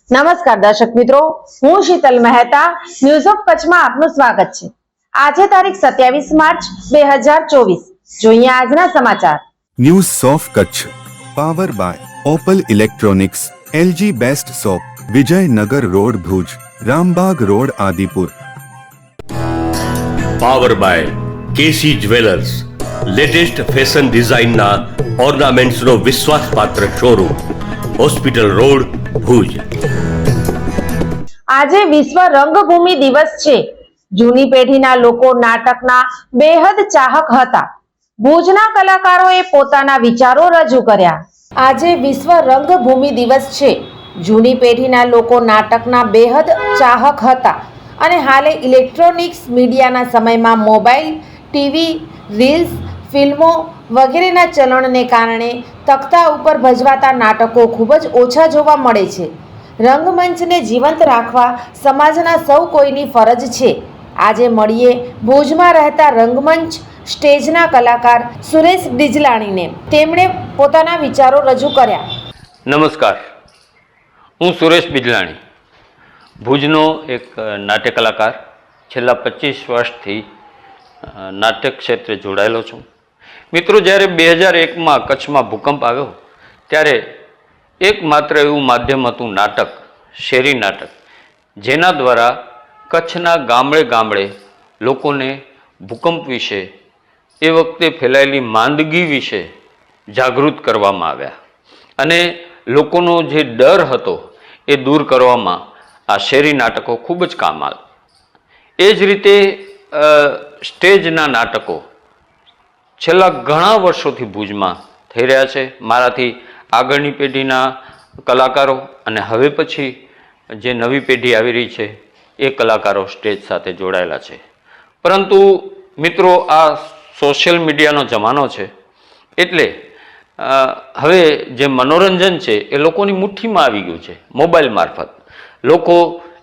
નમસ્કાર દર્શક મિત્રો, હું શીતલ મહેતા ન્યૂઝ ઓફ કચ્છમાં આપનું સ્વાગત છે। આજે તારીખ 27 માર્ચ 2024। જોઈએ આજના સમાચાર। News of Kutch power by Opal electronics, LG best shop, Vijaynagar road Bhuj, Rambagh road Adipur. Power by KC jewellers, latest fashion ડિઝાઇનના ઓર્નામેન્ટ્સનો વિશ્વાસપાત્ર શોરૂમ, હોસ્પિટલ રોડ ભુજ। આજે વિશ્વ રંગભૂમિ દિવસ છે। જૂની પેઢીના લોકો નાટકના બેહદ ચાહક હતા। ભુજના કલાકારોએ પોતાના વિચારો રજૂ કર્યા। આજે વિશ્વ રંગભૂમિ દિવસ છે। જૂની પેઢીના લોકો નાટકના બેહદ ચાહક હતા અને હાલે ઇલેક્ટ્રોનિક્સ મીડિયાના સમયમાં મોબાઈલ, ટીવી, રીલ્સ, ફિલ્મો વગેરેના ચલણને કારણે તખ્તા ઉપર ભજવાતા નાટકો ખૂબ જ ઓછા જોવા મળે છે। રંગમંચને જીવંત રાખવા સમાજના સૌ કોઈની ફરજ છે। આજે મળીએ ભુજમાં રહેતા રંગમંચ સ્ટેજના કલાકાર સુરેશ ડિજલાણીને। તેમણે પોતાના વિચારો રજૂ કર્યા। નમસ્કાર, હું સુરેશ બિજલાણી, ભુજનો એક નાટ્ય કલાકાર। છેલ્લા 25 વર્ષથી નાટક ક્ષેત્રે જોડાયેલો છું। મિત્રો, જ્યારે 2001માં કચ્છમાં ભૂકંપ આવ્યો ત્યારે એકમાત્ર એવું માધ્યમ હતું નાટક, શેરી નાટક, જેના દ્વારા કચ્છના ગામડે ગામડે લોકોને ભૂકંપ વિશે, એ વખતે ફેલાયેલી માંદગી વિશે જાગૃત કરવામાં આવ્યા અને લોકોનો જે ડર હતો એ દૂર કરવામાં આ શેરી નાટકો ખૂબ જ કામ આવ્યા। એ જ રીતે સ્ટેજના નાટકો છેલ્લા ઘણા વર્ષોથી ભુજમાં થઈ રહ્યા છે। મારાથી આગળની પેઢીના કલાકારો અને હવે પછી જે નવી પેઢી આવી રહી છે એ કલાકારો સ્ટેજ સાથે જોડાયેલા છે। પરંતુ મિત્રો, આ સોશિયલ મીડિયાનો જમાનો છે એટલે હવે જે મનોરંજન છે એ લોકોની મુઠ્ઠીમાં આવી ગયું છે। મોબાઈલ મારફત લોકો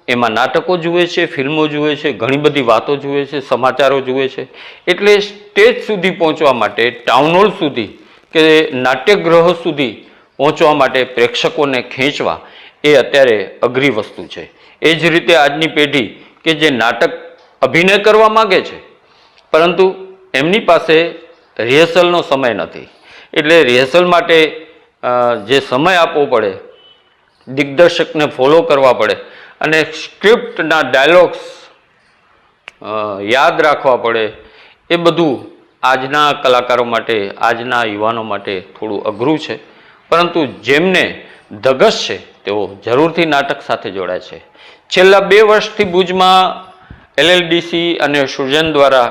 એમાં નાટકો જુએ છે, ફિલ્મો જુએ છે, ઘણી બધી વાતો જુએ છે, સમાચારો જુએ છે। એટલે સ્ટેજ સુધી પહોંચવા માટે, ટાઉન હોલ સુધી કે નાટ્યગૃહો સુધી પહોંચવા માટે પ્રેક્ષકોને ખેંચવા એ અત્યારે અઘરી વસ્તુ છે। એ જ રીતે આજની પેઢી કે જે નાટક અભિનય કરવા માગે છે પરંતુ એમની પાસે રિહર્સલનો સમય નથી, એટલે રિહર્સલ માટે જે સમય આપવો પડે, દિગ્દર્શકને ફોલો કરવા પડે અને સ્ક્રિપ્ટના ડાયલોગ્સ યાદ રાખવા પડે, એ બધું આજના કલાકારો માટે, આજના યુવાનો માટે થોડું અઘરું છે। પરંતુ જેમને ધગશ છે તેઓ જરૂરથી નાટક સાથે જોડાય છે। છેલ્લા 2 વર્ષથી ભુજમાં LLDC અને સૃજન દ્વારા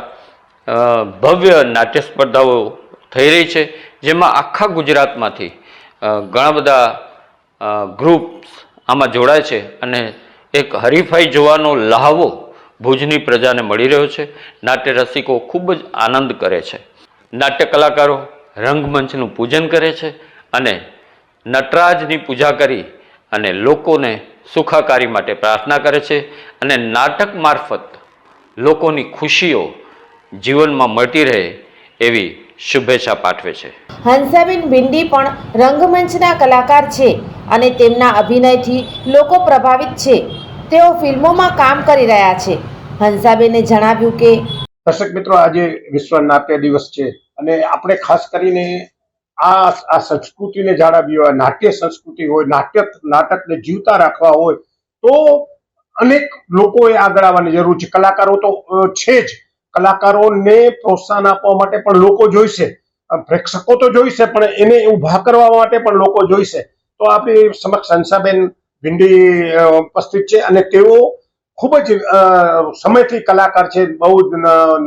ભવ્ય નાટ્ય સ્પર્ધાઓ થઈ રહી છે, જેમાં આખા ગુજરાતમાંથી ઘણા બધા ગ્રુપ્સ આમાં જોડાય છે અને એક હરીફાઈ જોવાનો લહાવો ભુજની પ્રજાને મળી રહ્યો છે। નાટ્ય રસિકો ખૂબ જ આનંદ કરે છે। નાટ્ય કલાકારો રંગમંચનું પૂજન કરે છે અને નટરાજની પૂજા કરી અને લોકોને સુખાકારી માટે પ્રાર્થના કરે છે અને નાટક મારફત લોકોની ખુશીઓ જીવનમાં મળતી રહે એવી શુભેચ્છા પાઠવે છે। હંસાબેન ભિંડી પણ રંગમંચના કલાકાર છે અને તેમના અભિનયથી લોકો પ્રભાવિત છે। તેઓ ફિલ્મોમાં કામ કરી રહ્યા છે। હંસાબેને જણાવ્યું કે દર્શક મિત્રો, આજે વિશ્વ નાટ્ય દિવસ છે અને આપણે ખાસ કરીને આ સંસ્કૃતિને જાળવવી હોય, નાટ્ય સંસ્કૃતિ હોય, નાટકને જીવતા રાખવા હોય તો અનેક લોકોએ આગળ આવવાની જરૂર છે। કલાકારો તો છે જ, કલાકારોને પ્રોત્સાહન આપવા માટે પણ લોકો જોઈશે, પ્રેક્ષકો તો જોઈશે પણ એને ઊભા કરવા માટે પણ લોકો જોઈશે। તો આપણી સમક્ષ હંસાબેન ભિંડી ઉપસ્થિત છે અને તેઓ ખૂબ જ સમયથી કલાકાર છે। બહુ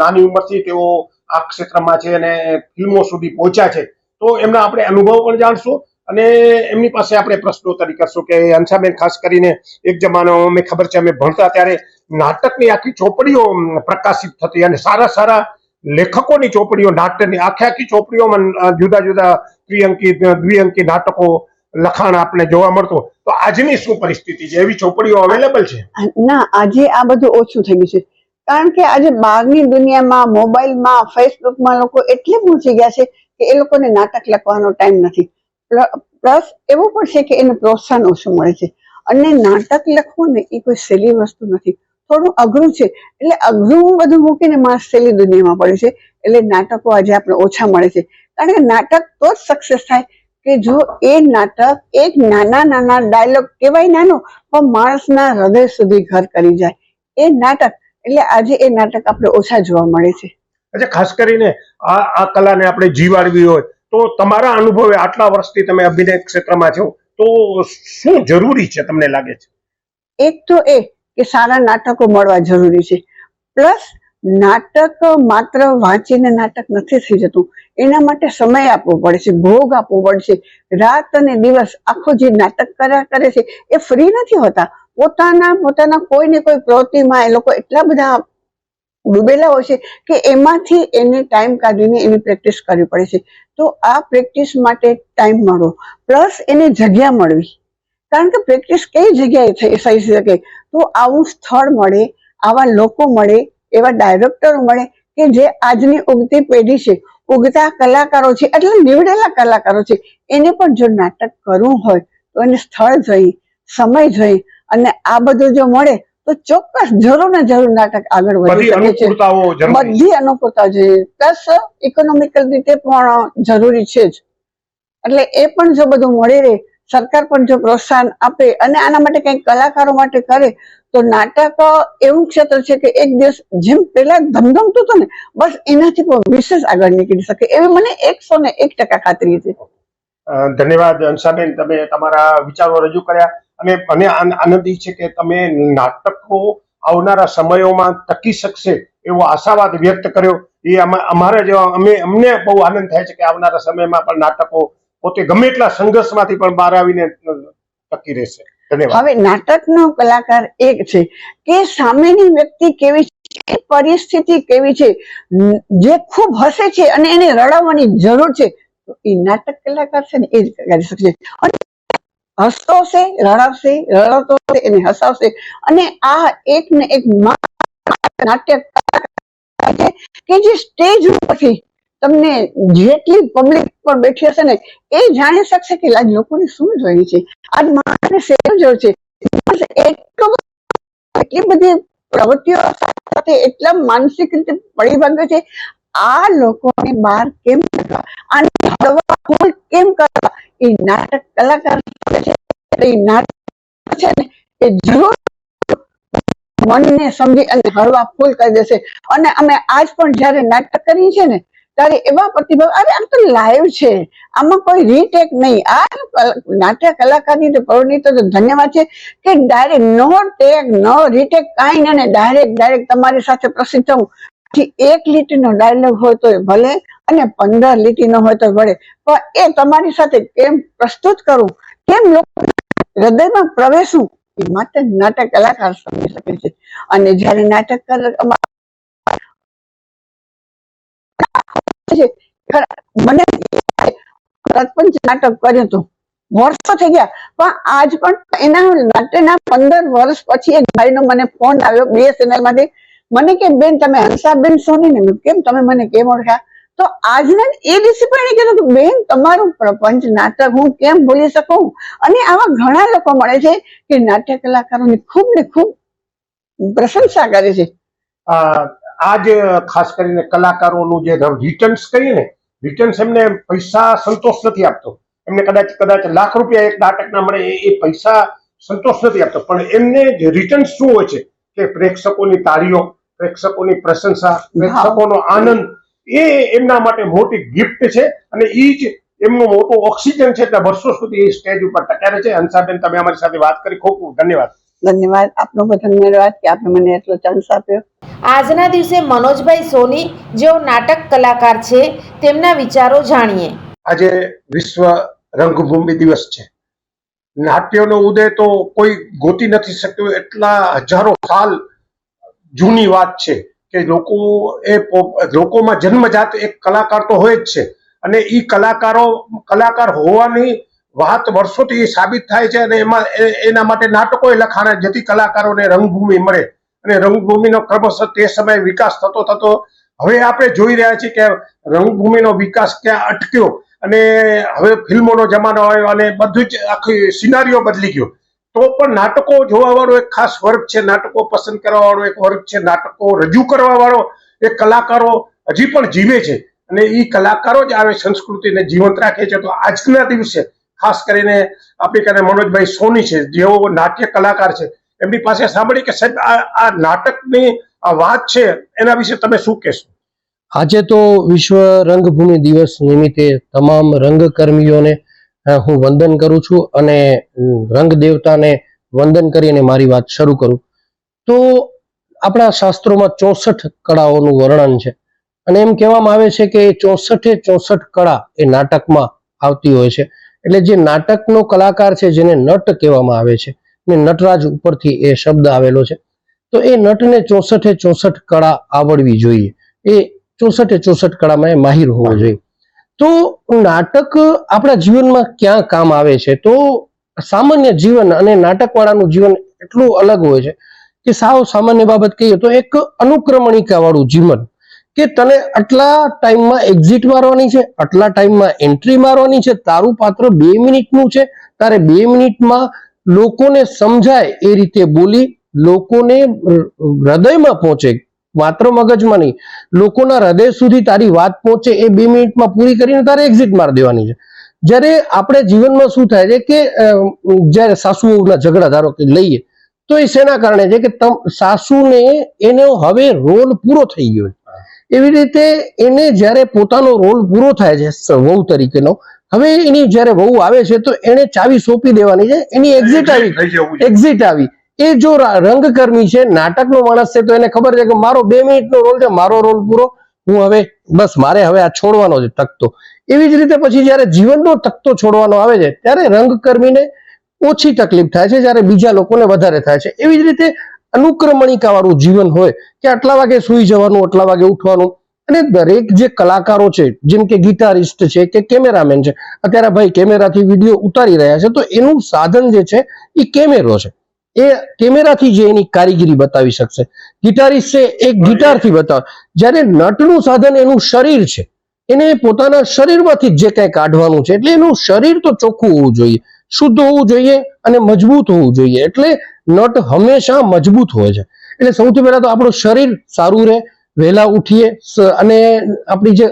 નાની ઉંમરથી તેઓ આ ક્ષેત્રમાં છે અને ફિલ્મો સુધી પહોંચ્યા છે। તો એમના આપણે અનુભવ પણ જાણશું અને એમની પાસે આપણે પ્રશ્નોત્તરી કરશું કે હંસાબેન, ખાસ કરીને એક જમાનો અમને ખબર છે, અમે ભણતા ત્યારે નાટકની આખી ચોપડીઓ પ્રકાશિત થતી અને સારા સારા લેખકોની ચોપડીઓ, નાટકની આખી ચોપડીઓમાં જુદા જુદા ત્રિઅંકી, દ્વિઅંકી નાટકો લખાણ આપણે જોવા મળતું। તો આજની શું પરિસ્થિતિ છે? એવી ચોપડીઓ અવેલેબલ છે? ના, આજે આ બધું ઓછું થઈ ગયું છે, કારણ કે આજે બહારની દુનિયામાં, મોબાઈલમાં, ફેસબુકમાં લોકો એટલે પહોંચી ગયા છે કે એ લોકોને નાટક લખવાનો ટાઈમ નથી। પ્લસ એવું પણ છે કે એનું પ્રોત્સાહન ઓછું મળે છે। અને નાટક લખવું ને એ કોઈ સહેલી વસ્તુ નથી, થોડું અઘરું છે. એટલે અઘરું બધું મૂકીને માણસ સહેલી દુનિયામાં પડે છે. એટલે નાટકો આજે આપણે ઓછા મળે છે, કારણ કે નાટક તો જ સક્સેસ થાય કે જો એ નાટક એક નાના નાના ડાયલોગ કહેવાય નાનો, પણ માણસના હૃદય સુધી ઘર કરી જાય એ નાટક. એટલે આજે એ નાટક આપણે ઓછા જોવા મળે છે. અચ્છા, ખાસ કરીને આ કલાને આપણે જીવાડવી હોય તો તમારા અનુભવે આટલા વર્ષથી તમે અભિનય ક્ષેત્રમાં છો તો શું જરૂરી છે તમને લાગે છે? એક તો એ કે સારા નાટકો મળવા જરૂરી છે, પ્લસ નાટક માત્ર વાંચીને નાટક નથી થઈ જતું, એના માટે સમય આપવો પડે છે, ભોગ આપવો પડે છે. રાત અને દિવસ આખો જે નાટક કર્યા કરે છે એ ફ્રી નથી હોતા. પોતાના કોઈ ને કોઈ પ્રવૃત્તિમાં એ લોકો એટલા બધા ડૂબેલા હોય છે કે એમાંથી એને ટાઈમ કાઢીને એની પ્રેક્ટિસ કરવી પડે છે. તો આ પ્રેક્ટિસ માટે ટાઈમ મળવો, પ્લસ એને જગ્યા મળવી, કારણ કે પ્રેક્ટિસ કઈ જગ્યાએ થઈ શકે? તો આવું સ્થળ મળે, આવા લોકો મળે, એવા ડાયરેક્ટરો મળે કે જે આજની ઉગતી પેઢી છે, ઉગતા કલાકારો છે, એટલે નીવડેલા કલાકારો છે, એને પણ જો નાટક કરવું હોય તો એને સ્થળ જોઈ, સમય જોઈ અને આ બધું જો મળે તો ચોક્કસ જરૂર ને જરૂર નાટક આગળ વધી શકે છે. બધી અનુકૂળતાઓ જોઈએ, પ્લસ ઇકોનોમિકલ રીતે પણ જરૂરી છે જ. એટલે એ પણ જો બધું મળી રહે, સરકાર પણ જો પ્રોત્સાહન આપે અને આના માટે કંઈક કલાકારો માટે કરે તો નાટક એવું ક્ષેત્ર છે કે એક દિવસ જેમ પેલા ધમધમતું હતું ને, બસ એનાથી પણ વિશેષ આગળ નીકળી શકે એવી મને 101% ખાતરી છે. ધન્યવાદ હંસાબેન, તમે તમારા વિચારો રજૂ કર્યા અને મને આનંદી છે કે તમે નાટકો આવનારા સમયોમાં ટકી શકશે એવો આશાવાદ વ્યક્ત કર્યો. એ અમારા જેવા અમને બહુ આનંદ થાય છે કે આવનારા સમયમાં પણ નાટકો પોતે ગમે એટલા સંઘર્ષમાંથી પણ બહાર આવીને ટકી રહેશે. ધન્યવાદ. હવે નાટકનો કલાકાર એક છે કે સામેની વ્યક્તિ કેવી છે, પરિસ્થિતિ કેવી છે, જે ખૂબ હસે છે અને એને રડાવવાની જરૂર છે, તો એ નાટક કલાકાર છે ને એ જ કરી શકશે. અને હસતો છે, રડાવશે, રડાવતો છે, એને હસાવશે. અને આ એક ને એક નાટ્ય કે જે સ્ટેજ ઉપરથી તમને જેટલી પબ્લિક પર બેઠી હશે ને એ જાણી શકશે કે આજ લોકોને શું જોઈએ છે, આજ માણસને શેની જરૂર છે. એટલી બધી પ્રવૃત્તિઓ સાથે એટલા માનસિક રીતે પડી ભાગે છે. આ લોકોને બહાર કેમ કરવા, આને હળવા ફૂલ કેમ કરવા, એ નાટક કલાકાર છે. એ નાટક છે ને એ જરૂર મનને સમજી અને હળવા ફૂલ કરી દેશે. અને અમે આજ પણ જયારે નાટક કરીએ છીએ ને ત્યારે એવા પ્રતિભાવ, અરે આમ તો લાઈવ છે, આમાં કોઈ રીટેક નહીં. આ નાટ્ય કલાકારની પ્રવૃત્તિ તો ધન્યવાદ છે કે ડાયરેક્ટ નો ટેક નો રીટેક કાંઈ નહીં, ડાયરેક્ટ તમારી સાથે પ્રસિદ્ધ થવું. એક લીટીનો ડાયલોગ હોય તો ભલે અને 15 લીટીનો હોય તો ભલે, પણ એ તમારી સાથે કેમ પ્રસ્તુત કરવું, કેમ લોકો હૃદયમાં પ્રવેશવું, એ માત્ર નાટક કલાકાર સમજી શકે છે. અને જયારે નાટક મને સરપંચ નાટક કર્યું હતું, વર્ષો થઈ ગયા, પણ આજ પણ એના નાટ્યના 15 વર્ષ પછી એક ભાઈનો મને ફોન આવ્યો BSNL માંથી. મને કે બેન તમે હંસાબેન સોની ને? કેમ તમે મને કેમ ઓળખ્યા? તો આજના એ દિવસે પણ એને કીધું કે બેન તમારું પ્રપંચ નાટક હું કેમ ભૂલી શકું. અને આવા ઘણા લોકો મળે છે કે નાટ્ય કલાકારોની ખૂબ ને ખૂબ પ્રશંસા કરે છે. આજ ખાસ કરીને કલાકારોનું જે રિટર્ન્સ કહીએ ને, રિટર્ન્સ એમને પૈસા સંતોષ નથી આપતો. એમને કદાચ લાખ રૂપિયા એક નાટકના મળે એ પૈસા સંતોષ નથી આપતો, પણ એમને રિટર્ન્સ શું હોય છે કે પ્રેક્ષકોની તાળીઓ, પ્રેક્ષકોની પ્રશંસા, પ્રેક્ષકોનો આનંદ, એ એમના માટે મોટી ગિફ્ટ છે અને એ જ એમનું મોટું ઓક્સિજન છે. એટલે વર્ષો સુધી એ સ્ટેજ ઉપર ટક્યા છે. હંસાબેન, તમે અમારી સાથે વાત કરી, ખૂબ ખૂબ ધન્યવાદ. ધન્યવાદ આપનો પણ ધન્યવાદ કે આપે મને એટલો ચાન્સ આપ્યો. આજના દિવસે મનોજભાઈ સોની જેઓ નાટક કલાકાર છે તેમના વિચારો જાણીએ. આજે વિશ્વ રંગભૂમિ દિવસ છે. નાટ્યનો ઉદય તો કોઈ ગોતી નથી શકતું, એટલા હજારો સાલ જૂની વાત છે કે લોકોમાં જન્મજાત એક કલાકાર તો હોય જ છે. અને એ કલાકાર હોવાની વાત વર્ષોથી સાબિત થાય છે. અને એના માટે નાટકો લખાણા જેથી કલાકારોને રંગભૂમિ મળે. અને રંગભૂમિનો ક્રમશઃ તે સમયે વિકાસ થતો હવે આપણે જોઈ રહ્યા છીએ કે રંગભૂમિનો વિકાસ ક્યાં અટક્યો અને હવે ફિલ્મોનો જમાનો આવ્યો અને બધું જ આખી સિનારીઓ બદલી ગયો. તો પણ નાટકો જોવા વાળો એક ખાસ વર્ગ છે, નાટકો પસંદ કરવા વાળો એક વર્ગ છે, નાટકો રજૂ કરવા વાળો એ કલાકારો હજી પણ જીવે છે અને એ કલાકારો જ આવે સંસ્કૃતિને જીવંત રાખે છે. તો આજના દિવસે ખાસ કરીને આપણી કાને મનોજભાઈ સોની છે, જેઓ નાટ્ય કલાકાર છે, એમની પાસે સાંભળી કે સાહેબ આ નાટકની આ વાત છે, એના વિશે તમે શું કહેશો? આજે તો વિશ્વ રંગભૂમિ દિવસ નિમિત્તે તમામ રંગકર્મીઓને હું વંદન કરું છું અને રંગ દેવતાને વંદન કરીને મારી વાત શરૂ કરું. તો આપણા શાસ્ત્રોમાં 64 કળાઓનું વર્ણન છે અને એમ કહેવામાં આવે છે કે 64 કળા એ નાટકમાં આવતી હોય છે. એટલે જે નાટકનો કલાકાર છે, જેને નટ કહેવામાં આવે છે, ને નટરાજ ઉપરથી એ શબ્દ આવેલો છે, તો એ નટને 64 કળા આવડવી જોઈએ. એ 64 કળામાં એ માહિર હોવો જોઈએ. તો નાટક આપણા જીવનમાં ક્યાં કામ આવે છે? તો સામાન્ય જીવન અને નાટકવાળાનું જીવન એટલું અલગ હોય છે કે સાવ સામાન્ય બાબત કહીએ તો એક અનુક્રમણિકા વાળું જીવન, કે તને આટલા ટાઈમમાં એક્ઝિટ મારવાની છે, આટલા ટાઈમમાં એન્ટ્રી મારવાની છે, તારું પાત્ર 2 મિનિટનું છે, તારે 2 મિનિટમાં લોકોને સમજાય એ રીતે બોલી, લોકોને હૃદયમાં પહોંચે, માત્ર મગજમાં નહીં, લોકોના હૃદય સુધી તારી વાત પહોંચે એ 2 મિનિટમાં પૂરી કરીને તારે એક્ઝિટ મારી દેવાની છે. જ્યારે આપણે જીવનમાં શું થાય છે કે જ્યારે સાસુઓના ઝઘડા ધારો કે લઈએ તો એ શેના કારણે છે કે સાસુને એનો હવે રોલ પૂરો થઈ ગયો છે. એવી રીતે એને જ્યારે પોતાનો રોલ પૂરો થાય છે વહુ તરીકેનો, હવે એની જ્યારે વહુ આવે છે તો એને ચાવી સોંપી દેવાની છે, એની એક્ઝિટ આવી. એ જો રંગકર્મી છે, નાટકનો માણસ છે, તો એને ખબર છે કે મારો 2 મિનિટનો રોલ છે, મારો રોલ પૂરો, હું હવે બસ મારે હવે આ છોડવાનો છે તકતો. એવી જ રીતે પછી જયારે જીવનનો તકતો છોડવાનો આવે છે ત્યારે રંગકર્મીને ઓછી તકલીફ થાય છે, જ્યારે બીજા લોકોને વધારે થાય છે. એવી જ રીતે અનુક્રમણિકા વાળું જીવન હોય કે આટલા વાગે સુઈ જવાનું, આટલા વાગે ઉઠવાનું. અને દરેક જે કલાકારો છે, જેમ કે ગિટારિસ્ટ છે કે કેમેરામેન છે, અત્યારે ભાઈ કેમેરાથી વિડીયો ઉતારી રહ્યા છે, તો એનું સાધન જે છે એ કેમેરો છે. એ કેમેરાથી જે એની કારીગરી બતાવી શકશે. ગિટારિસ્ટ છે એ ગિટારથી બતાવે. જ્યારે નટનું સાધન એનું શરીર છે, એને પોતાના શરીરમાંથી જે કંઈ કાઢવાનું છે, એટલે એનું શરીર તો ચોખ્ખું હોવું જોઈએ, શુદ્ધ હોવું જોઈએ અને મજબૂત હોવું જોઈએ. એટલે નટ હંમેશા મજબૂત હોય છે. એટલે સૌથી પહેલા તો આપણું શરીર સારું રહે, વહેલા ઉઠીએ અને આપણી જે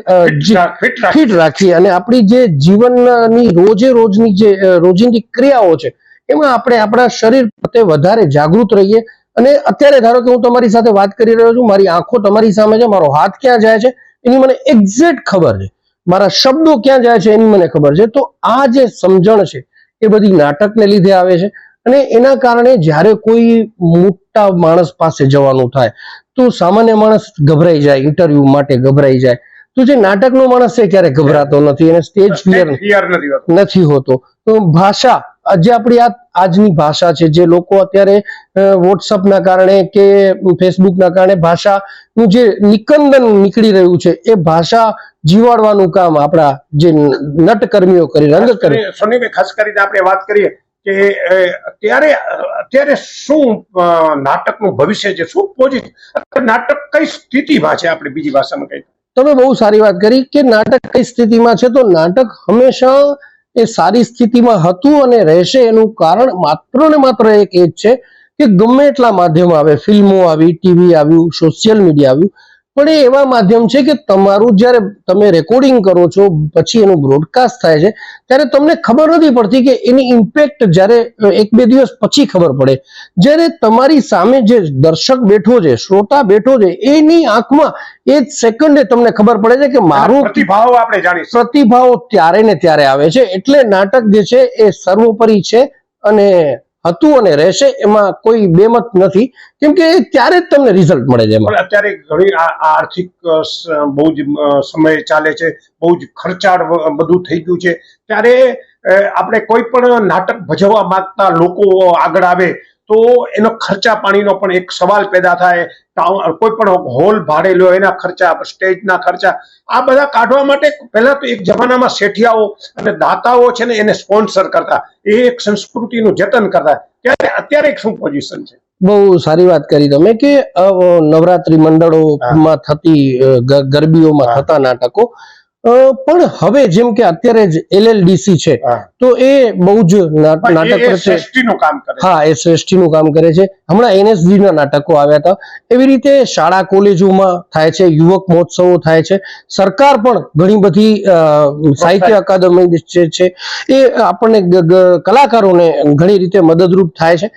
ફિટ રાખીએ અને આપણી જે જીવનની રોજે રોજની જે રોજિંદી ક્રિયાઓ છે એમાં આપણે આપણા શરીર પ્રત્યે વધારે જાગૃત રહીએ. અને અત્યારે ધારો કે હું તમારી સાથે વાત કરી રહ્યો છું, મારી આંખો તમારી સામે છે, મારો હાથ ક્યાં જાય છે એની મને એક્ઝેક્ટ ખબર છે, મારા શબ્દો ક્યાં જાય છે એની મને ખબર છે. તો આ જે સમજણ છે એ બધી નાટકને લીધે આવે છે. અને એના કારણે જ્યારે કોઈ મોટા માણસ પાસે જવાનું થાય તો સામાન્ય માણસ ગભરાઈ જાય, ઇન્ટરવ્યુ માટે ગભરાઈ જાય. તો જે નાટકનો માણસ છે ક્યારે ગભરાતો નથી, એને સ્ટેજ ફિયર નથી હોતો. તો ભાષા, જે આપણી આજની ભાષા છે, જે લોકો અત્યારે વોટ્સઅપના કારણે કે ફેસબુકના કારણે ભાષાનું જે નિકંદન નીકળી રહ્યું છે, એ ભાષા જીવાડવાનું કામ આપણા જે નટકર્મીઓ કરી, રંગકર્મી. સોનીભાઈ, ખાસ કરીને આપણે વાત કરીએ કે અત્યારે શું નાટકનું ભવિષ્ય છે, શું પોઝિટિવ, નાટક કઈ સ્થિતિમાં છે? આપણે બીજી ભાષામાં કહીએ, તમે બહુ સારી વાત કરી કે નાટક કઈ સ્થિતિમાં છે. તો નાટક હંમેશા એ સારી સ્થિતિમાં હતું અને રહેશે. એનું કારણ માત્ર ને માત્ર એક એ જ છે કે ગમે એટલા માધ્યમો આવે, ફિલ્મો આવી, ટીવી આવ્યું, સોશિયલ મીડિયા આવ્યું, પણ એ એવા માધ્યમ છે કે તમારું જ્યારે તમે રેકોર્ડિંગ કરો છો, પછી એનું બ્રોડકાસ્ટ થાય છે, ત્યારે તમને ખબર નથી પડતી કે એની ઇમ્પેક્ટ જ્યારે 1-2 દિવસ પછી ખબર પડે. જ્યારે તમારી સામે જે દર્શક બેઠો છે, શ્રોતા બેઠો છે, એની આંખમાં એ જ સેકન્ડે તમને ખબર પડે છે કે મારો પ્રતિભાવ આપણે જાણીશું. પ્રતિભાવ ત્યારે ને ત્યારે આવે છે. એટલે નાટક જે છે એ સર્વોપરી છે અને હતું અને રહેશે, એમાં કોઈ બેમત નથી, કેમ કે ત્યારે જ તમને રિઝલ્ટ મળે છે. એમાં અત્યારે ઘણી આર્થિક બહુ જ સમય ચાલે છે, બહુ જ ખર્ચાળ બધું થઈ ગયું છે, ત્યારે આપણે કોઈ પણ નાટક ભજવવા માંગતા લોકો આગળ આવે તો એનો ખર્ચા પાણીનો પણ એક સવાલ પેદા થાય. કોઈ પણ હોલ ભાડે લો, એના ખર્ચા, સ્ટેજના ખર્ચા, આ બધા કાઢવા માટે પહેલા તો એક જમાનામાં શેઠિયાઓ અને દાતાઓ છે ને એને સ્પોન્સર કરતા, એ એક સંસ્કૃતિનું જતન કરતા. ત્યારે અત્યારે શું પોઝિશન છે? બહુ સારી વાત કરી તમે કે નવરાત્રી મંડળોમાં થતી ગરબીઓમાં થતા નાટકો પણ હવે જેમ કે અત્યારે જ LLDC છે હા. તો એ બહુ જ નાટક પણ એ પ્રત્યે શ્રેષ્ઠીનું કામ કરે છે. હા એ શ્રેષ્ઠીનું કામ કરે છે. હમણાં NSD ના નાટકો આવ્યા હતા. એવી રીતે શાળા કોલેજોમાં થાય છે, યુવક મહોત્સવો થાય છે. સરકાર પણ ઘણી બધી સાહિત્ય અકાદમી છે એ આપણને કલાકારોને ઘણી રીતે મદદરૂપ થાય છે.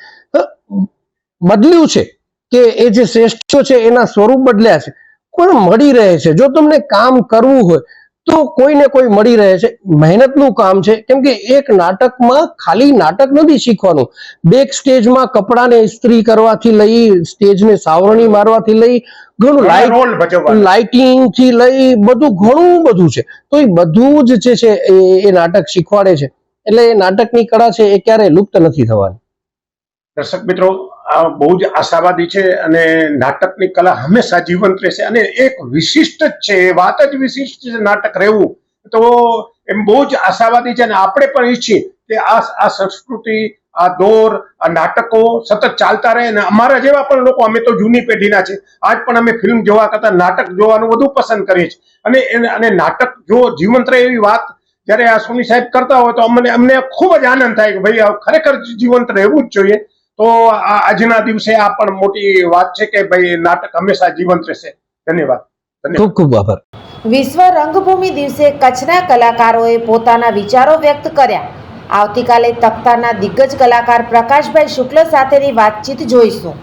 બદલ્યું છે કે એ જે શ્રેષ્ઠીઓ છે એના સ્વરૂપ બદલ્યા છે, પણ મળી રહે છે. જો તમને કામ કરવું હોય તો કોઈને કોઈ મળી રહે છે. મહેનતનું કામ છે, કેમ કે એક નાટકમાં ખાલી નાટક નથી શીખવાનું. બેક સ્ટેજમાં કપડાને ઇસ્ત્રી કરવાથી લઈ સ્ટેજને સાવરણી મારવાથી લઈ ઘણું રોલ ભજવવાનો. લાઇટિંગ થી લઈ બધું ઘણું બધું છે. તો એ બધું જ જે છે એ નાટક શીખવાડે છે. એટલે એ નાટકની કળા છે એ ક્યારે લુપ્ત નથી થવાની. દર્શક મિત્રો, આ બહુ જ આશાવાદી છે અને નાટકની કલા હંમેશા જીવંત રહેશે અને એક વિશિષ્ટ જ છે, એ વાત જ વિશિષ્ટ છે નાટક રહેવું. તો એમ બહુ જ આશાવાદી છે અને આપણે પણ ઈચ્છીએ કે આ સંસ્કૃતિ, આ દોર, આ નાટકો સતત ચાલતા રહે. અને અમારા જેવા પણ લોકો, અમે તો જૂની પેઢીના છે, આજ પણ અમે ફિલ્મ જોવા કરતા નાટક જોવાનું વધુ પસંદ કરીએ છીએ. અને નાટક જો જીવંત રહે એવી વાત જ્યારે આ સોની સાહેબ કરતા હોય તો અમને ખૂબ જ આનંદ થાય કે ભાઈ ખરેખર જીવંત રહેવું જ જોઈએ. તો આજના દિવસે આ પણ મોટી વાત છે કે ભાઈ નાટક હંમેશા જીવંત રહેશે. ધન્યવાદ. ખૂબ ખૂબ આભાર. વિશ્વ રંગભૂમિ દિવસે કચ્છના કલાકારોએ પોતાના વિચારો વ્યક્ત કર્યા. આવતીકાલે તખ્તાના દિગ્ગજ કલાકાર પ્રકાશભાઈ શુક્લ સાથેની વાતચીત જોઈશું.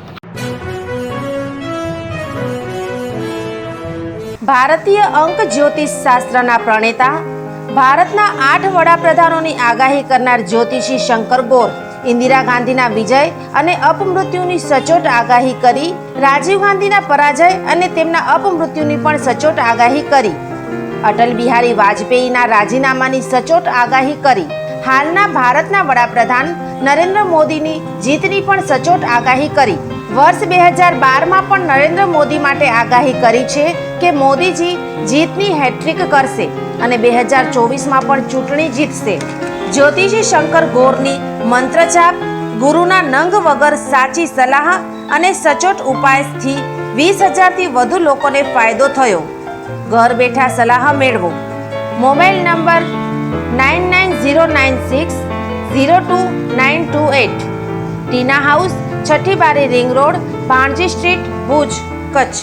ભારતીય અંક જ્યોતિષ શાસ્ત્રના પ્રણેતા, ભારતના 8 વડાપ્રધાનોની આગાહી કરનાર જ્યોતિષી શંકર ગોર ઇન્દિરા ગાંધીના વિજય અને અપમૃત્યુની સચોટ આગાહી કરી, રાજીવ ગાંધીના પરાજય અને તેમના અપમૃત્યુની પણ સચોટ આગાહી કરી, અટલ બિહારી વાજપેયીના રાજીનામાની સચોટ આગાહી કરી, હાલના ભારતના વડાપ્રધાન નરેન્દ્ર મોદીની જીતની પણ સચોટ આગાહી કરી. વર્ષ 2012માં પણ નરેન્દ્ર મોદી માટે આગાહી કરી છે કે મોદીજી જીતની હેટ્રિક કરશે અને 2024માં પણ ચૂંટણી જીતશે. જ્યોતિષી શંકર ગોરની મંત્રજાપ, ગુરુના નંગ વગર સાચી સલાહ અને સચોટ ઉપાયથી 20,000થી વધુ લોકોને ફાયદો થયો. ઘર બેઠા સલાહ મેળવો. Mobile number 9909602928. ટીના હાઉસ, છઠ્ઠી બારી ring road, Bhanji street, Bhuj, Kutch.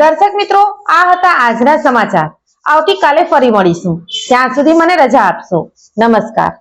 દર્શક મિત્રો, આ હતા આજના સમાચાર. આવતીકાલે ફરી મળીશું. ત્યાં સુધી મને રજા આપશો. નમસ્કાર.